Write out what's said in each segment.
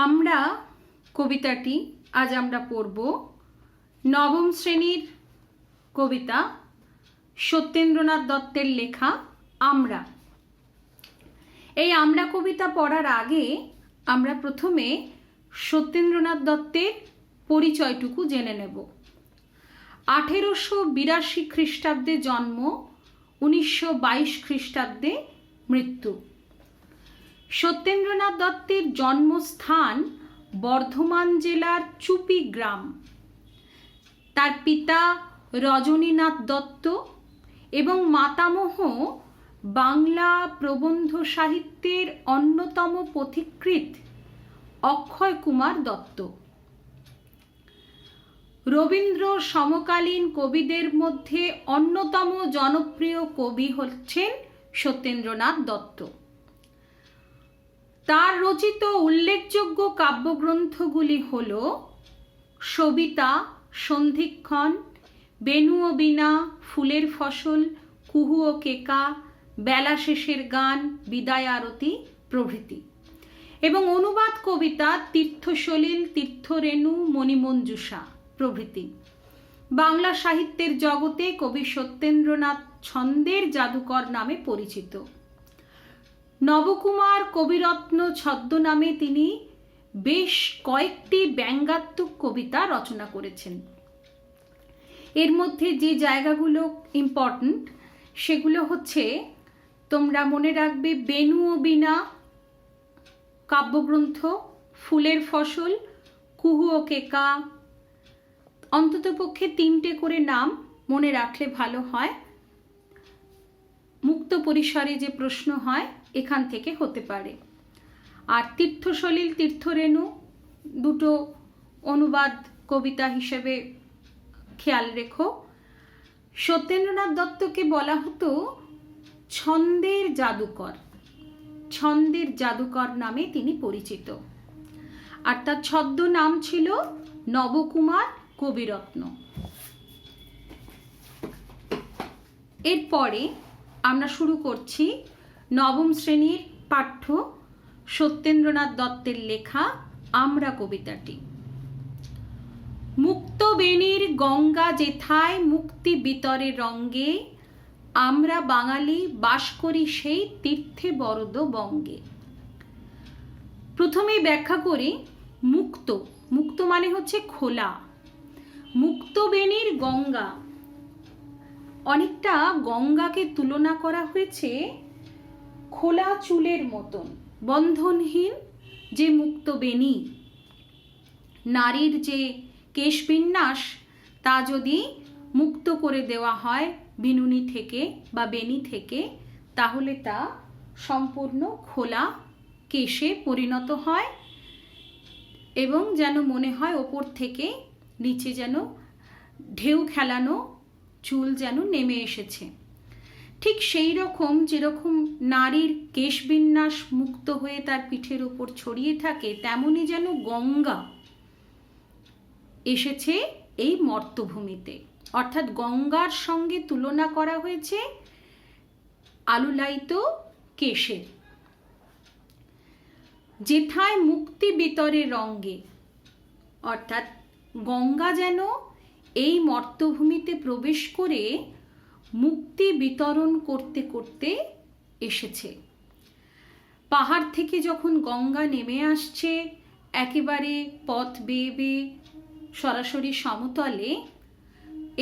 আমরা কবিতাটি আজ আমরা পড়ব নবম শ্রেণীর কবিতা সত্যেন্দ্রনাথ দত্তের লেখা আমরা। এই আমরা কবিতা পড়ার আগে আমরা প্রথমে সত্যেন্দ্রনাথ দত্তের পরিচয়টুকু জেনে নেব। 1882 খ্রিস্টাব্দে জন্ম, 1922 খ্রিস্টাব্দে মৃত্যু। সত্যেন্দ্রনাথ দত্তের জন্মস্থান বর্ধমান জেলার চুপি গ্রাম। তার পিতা রজনীনাথ দত্ত এবং মাতামহ বাংলা প্রবন্ধ সাহিত্যের অন্যতম পথিকৃৎ অক্ষয় কুমার দত্ত। রবীন্দ্র সমকালীন কবিদের মধ্যে অন্যতম জনপ্রিয় কবি হচ্ছেন সত্যেন্দ্রনাথ দত্ত। তার রচিত উল্লেখযোগ্য কাব্যগ্রন্থগুলি হল সবিতা, সন্ধিক্ষণ, বেনু ও বীণা, ফুলের ফসল, কুহু ও কেকা, বেলা শেষের গান, বিদায় আরতি প্রভৃতি, এবং অনুবাদ কবিতা তীর্থসলিল, তীর্থরেণু, মণিমঞ্জুষা প্রভৃতি। বাংলা সাহিত্যের জগতে কবি সত্যেন্দ্রনাথ ছন্দের জাদুকর নামে পরিচিত। নবকুমার কবিরত্ন ছদ্মনামে তিনি বেশ কয়েকটি ব্যঙ্গাত্মক কবিতা রচনা করেছেন। এর মধ্যে যে জায়গাগুলো ইম্পর্ট্যান্ট সেগুলো হচ্ছে, তোমরা মনে রাখবে, বেনু ও বীণা কাব্যগ্রন্থ, ফুলের ফসল, কুহু ও কেকা, অন্ততপক্ষে 3টে করে নাম মনে রাখলে ভালো হয়। মুক্ত পরিসরে যে প্রশ্ন হয় এখান থেকে হতে পারে। আর তীর্থসলিল, তীর্থরেণু দুটো অনুবাদ কবিতা হিসেবে খেয়াল রেখো। সত্যেন্দ্রনাথ দত্তকে বলা হতো ছন্দের জাদুকর। ছন্দের জাদুকর নামে তিনি পরিচিত। আর তার ছদ্ম নাম ছিল নবকুমার কবিরত্ন। এরপরে আমরা শুরু করছি নবম শ্রেণীর পাঠ্য সত্যেন্দ্রনাথ দত্তের লেখা আমরা কবিতাটি। মুক্ত বেণীর গঙ্গা যেথায় মুক্তি বিতরে রঙ্গে, আমরা বাঙালি বাস করি সেই তীর্থে বরদ বঙ্গে। প্রথমেই ব্যাখ্যা করি মুক্ত। মুক্ত মানে হচ্ছে খোলা। মুক্ত বেণীর গঙ্গা, অনেকটা গঙ্গাকে তুলনা করা হয়েছে খোলা চুলের মতন, বন্ধনহীন যে মুক্ত বেণী। নারীর যে কেশবিন্যাস তা যদি মুক্ত করে দেওয়া হয় বিনুনি থেকে বা বেণী থেকে, তাহলে তা সম্পূর্ণ খোলা কেশে পরিণত হয় এবং যেন মনে হয় ওপর থেকে নিচে যেন ঢেউ খেলানো চুল যেন নেমে এসেছে। ঠিক সেই রকম, যেরকম নারীর কেশবিন্যাস মুক্ত হয়ে তার পিঠের উপর ছড়িয়ে থাকে, তেমনি যেন গঙ্গা এসেছে এই মর্তভূমিতে। অর্থাৎ গঙ্গার সঙ্গে তুলনা করা হয়েছে আলুলায়িত কেশের। যেথায় মুক্তি বিতরে রঙ্গে, অর্থাৎ গঙ্গা যেন এই মর্তভূমিতে প্রবেশ করে মুক্তি বিতরণ করতে করতে এসেছে। পাহাড় থেকে যখন গঙ্গা নেমে আসছে একেবারে পথ বেয়ে বেয়ে সরাসরি সমতলে,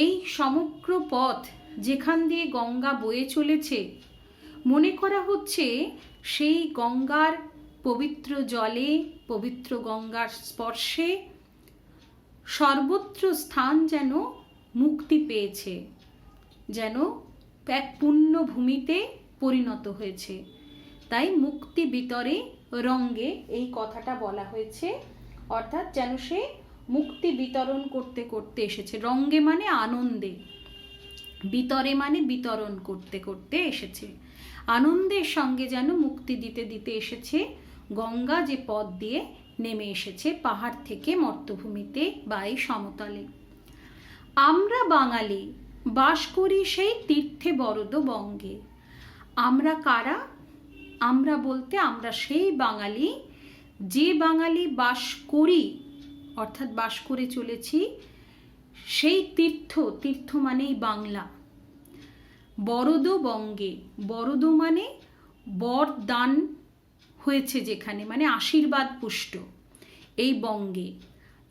এই সমগ্র পথ যেখান দিয়ে গঙ্গা বয়ে চলেছে, মনে করা হচ্ছে সেই গঙ্গার পবিত্র জলে, পবিত্র গঙ্গার স্পর্শে সর্বত্র স্থান যেন মুক্তি পেয়েছে, যেন এক পুণ্যভূমিতে পরিণত হয়েছে। তাই মুক্তি বিতরে রঙ্গে এই কথাটা বলা হয়েছে। অর্থাৎ যেন সে মুক্তি বিতরণ করতে করতে এসেছে। রঙ্গে মানে আনন্দে, বিতরে মানে বিতরণ করতে করতে এসেছে। আনন্দের সঙ্গে যেন মুক্তি দিতে দিতে এসেছে গঙ্গা, যে পথ দিয়ে নেমে এসেছে পাহাড় থেকে মর্তভূমিতে বা এই সমতলে। আমরা বাঙালি বাস করি সেই তীর্থে বরদ বঙ্গে। আমরা কারা? আমরা বলতে আমরা সেই বাঙালি যে বাঙালি বাস করি অর্থাৎ বাস করে চলেছি সেই তীর্থ মানেই বাংলা। বরদ বঙ্গে, বরদ মানে বর দান হয়েছে যেখানে, মানে আশীর্বাদ পুষ্ট। এই বঙ্গে,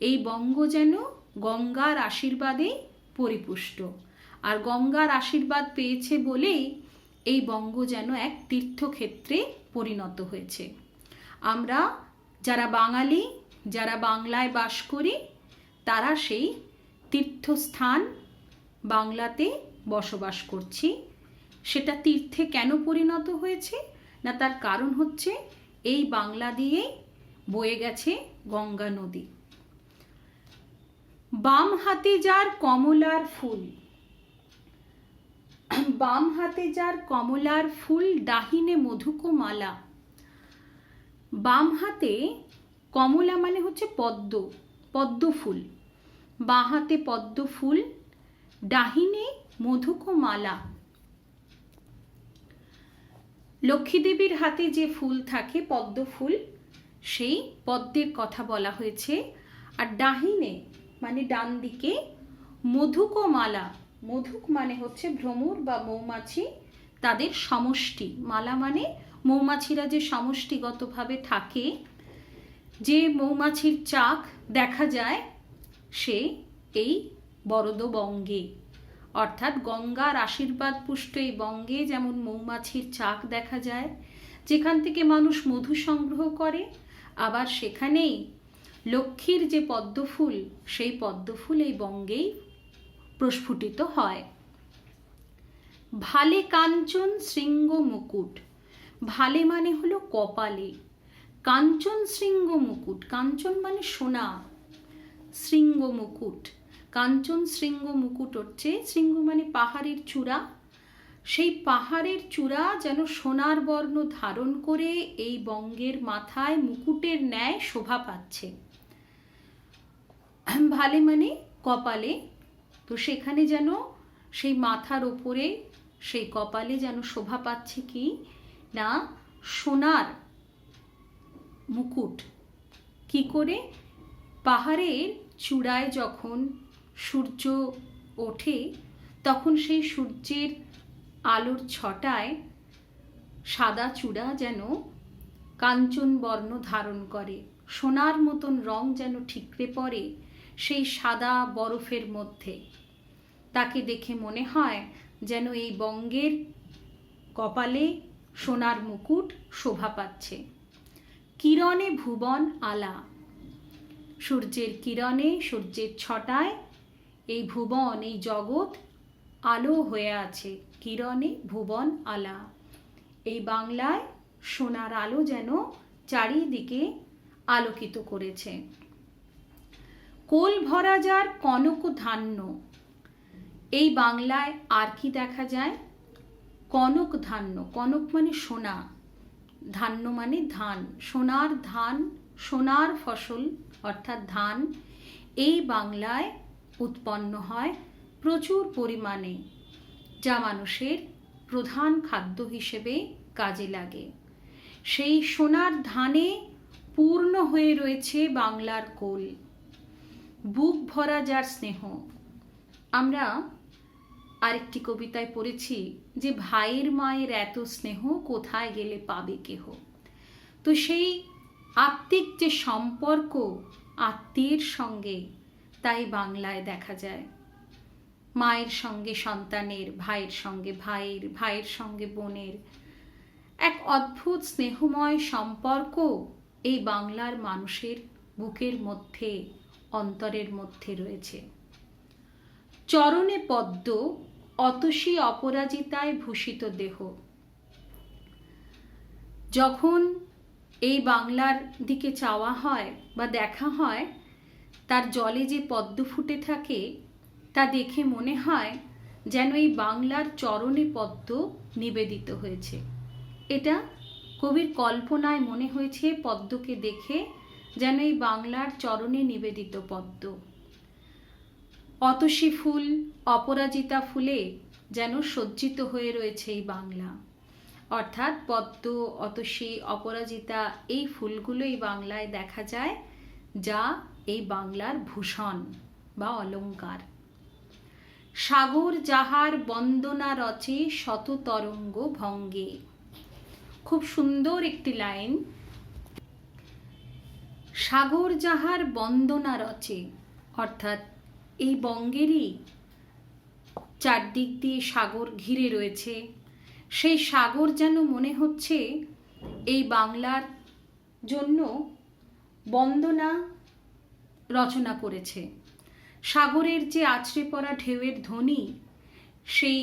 এই বঙ্গ যেন গঙ্গার আশীর্বাদে পরিপুষ্ট, আর গঙ্গার আশীর্বাদ পেয়েছে বলেই এই বঙ্গ যেন এক তীর্থক্ষেত্রে পরিণত হয়েছে। আমরা যারা বাঙালি, যারা বাংলায় বাস করি, তারা সেই তীর্থস্থান বাংলাতে বসবাস করছি। সেটা তীর্থে কেন পরিণত হয়েছে না, তার কারণ হচ্ছে এই বাংলা দিয়ে বয়ে গেছে গঙ্গা নদী। বাম হাতে যার কমলার ফুল, বাম হাতে যার কমলার ফুল, ডাহিনে মধুক মালা। বাম হাতে কমলা মানে হচ্ছে পদ্ম, পদ্ম ফুল। বাঁ হাতে পদ্ম ফুল, ডাহিনে মধুক মালা। লক্ষ্মী দেবীর হাতে যে ফুল থাকে পদ্ম ফুল, সেই পদ্মের কথা বলা হয়েছে। আর ডাহিনে মানে ডান দিকে, মধুক মালা, মধুক মানে হচ্ছে ভ্রমর বা মৌমাছি, তাদের সমষ্টি। মালা মানে মৌমাছিরা যে সমষ্টিগতভাবে থাকে, যে মৌমাছির চাক দেখা যায়, সে এই বরদ বঙ্গে, অর্থাৎ গঙ্গার আশীর্বাদ পুষ্ট এই বঙ্গে যেমন মৌমাছির চাক দেখা যায়, যেখান থেকে মানুষ মধু সংগ্রহ করে, আবার সেখানেই লক্ষ্মীর যে পদ্মফুল, সেই পদ্মফুল এই বঙ্গেই প্রস্ফুটিত হয়। ভালে কাঞ্চন শৃঙ্গ মুকুট, ভালে মানে হলো কপালে, কাঞ্চন শৃঙ্গ মুকুট, কাঞ্চন মানে সোনা, শৃঙ্গ মুকুট, কাঞ্চন শৃঙ্গ মুকুট হচ্ছে, শৃঙ্গ মানে পাহাড়ের চূড়া, সেই পাহাড়ের চূড়া যেন সোনার বর্ণ ধারণ করে এই বঙ্গের মাথায় মুকুটের ন্যায় শোভা পাচ্ছে। ভালে মানে কপালে, তো সেখানে যেন সেই মাথার ওপরে, সেই কপালে যেন শোভা পাচ্ছে কি না, সোনার মুকুট। কি করে? পাহাড়ের চূড়ায় যখন সূর্য ওঠে, তখন সেই সূর্যের আলোর ছটায় সাদা চূড়া যেন কাঞ্চন বর্ণ ধারণ করে, সোনার মতন রং যেন ঠিকরে পড়ে সেই সাদা বরফের মধ্যে। তাকে দেখে মনে হয় যেন এই বঙ্গের কপালে সোনার মুকুট শোভা পাচ্ছে। কিরণে ভুবন আলা, সূর্যের কিরণে, সূর্যের ছটায় এই ভুবন, এই জগৎ আলো হয়ে আছে। কিরণে ভুবন আলা, এই বাংলায় সোনার আলো যেন চারিদিকে আলোকিত করেছে। কোল ভরা যার কনক ধান্য, এই বাংলায় আর কি দেখা যায়? কনক ধান্য, কনক মানে সোনা, ধান্য মানে ধান, সোনার ধান, সোনার ফসল অর্থাৎ ধান এই বাংলায় উৎপন্ন হয় প্রচুর পরিমাণে, যা মানুষের প্রধান খাদ্য হিসেবে কাজে লাগে। সেই সোনার ধানে পূর্ণ হয়ে রয়েছে বাংলার কোল। বুক ভরা যার স্নেহ, আমরা আরেকটি কবিতায় পড়েছি যে ভাইয়ের মায়ের এত স্নেহ কোথায় গেলে পাবে কেহ। তো সেই আত্মিক যে সম্পর্ক আত্মীয়ের সঙ্গে, তাই বাংলায় দেখা যায়। মায়ের সঙ্গে সন্তানের, ভাইয়ের সঙ্গে ভাইয়ের, ভাইয়ের সঙ্গে বোনের এক অদ্ভুত স্নেহময় সম্পর্ক এই বাংলার মানুষের বুকের মধ্যে, অন্তরের মধ্যে রয়েছে। চরণে পদ্ম অতসী অপরাজিতায় ভূষিত দেহ, যখন এই বাংলার দিকে চাওয়া হয় বা দেখা হয়, তার জলে যে পদ্ম ফুটে থাকে তা দেখে মনে হয় যেন এই বাংলার চরণে পদ্ম নিবেদিত হয়েছে। এটা কবির কল্পনায় মনে হয়েছে পদ্মকে দেখে, যেন এই বাংলার চরণে নিবেদিত পদ্ম। অতসী ফুল, অপরাজিতা ফুলে যেন সজ্জিত হয়ে রয়েছে এই বাংলা, অর্থাৎ পদ্ম, অতসী, অপরাজিতা এই ফুলগুলোই বাংলায় দেখা যায়, যা এই বাংলার ভূষণ বা অলংকার। সাগর যাহার বন্দনা রচে শত তরঙ্গ ভঙ্গে। খুব সুন্দর একটি লাইন। সাগর যাহার বন্দনা রচে, অর্থাৎ এই বঙ্গেরই চারদিক দিয়ে সাগর ঘিরে রয়েছে। সেই সাগর যেন মনে হচ্ছে এই বাংলার জন্য বন্দনা রচনা করেছে। সাগরের যে আছড়ে পড়া ঢেউয়ের ধ্বনি, সেই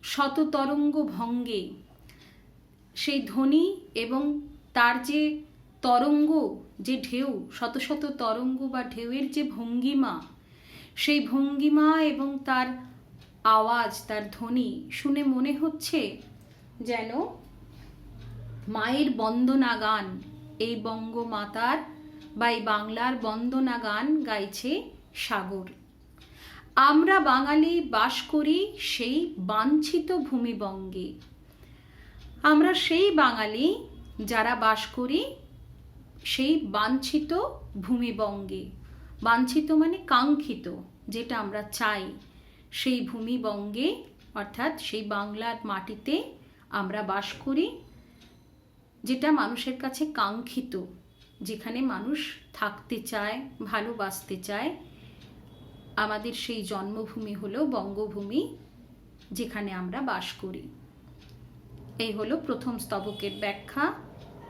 শত তরঙ্গ ভঙ্গে, সেই ধ্বনি এবং তার যে তরঙ্গ, যে ঢেউ, শত শত তরঙ্গ বা ঢেউয়ের যে ভঙ্গিমা, সেই ভঙ্গিমা এবং তার আওয়াজ, তার ধ্বনি শুনে মনে হচ্ছে যেন মায়ের বন্দনা গান, এই বঙ্গমাতার বা এই বাংলার বন্দনা গান গাইছে সাগর। আমরা বাঙালি বাস করি সেই বাঞ্ছিত ভূমিবঙ্গে। আমরা সেই বাঙালি যারা বাস করি সেই বাঞ্ছিত ভূমিবঙ্গে। বাঞ্ছিত মানে কাঙ্ক্ষিত, যেটা আমরা চাই, সেই ভূমিবঙ্গে অর্থাৎ সেই বাংলার মাটিতে আমরা বাস করি, যেটা মানুষের কাছে কাঙ্ক্ষিত, যেখানে মানুষ থাকতে চায়, ভালোবাসতে চায়। আমাদের সেই জন্মভূমি হলো বঙ্গভূমি, যেখানে আমরা বাস করি। এই হলো প্রথম স্তবকের ব্যাখ্যা।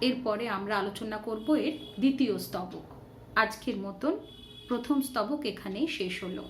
এরপরে আমরা আলোচনা করব এর দ্বিতীয় স্তবক। আজকের মতন প্রথম স্তবক এখানেই শেষ হলো।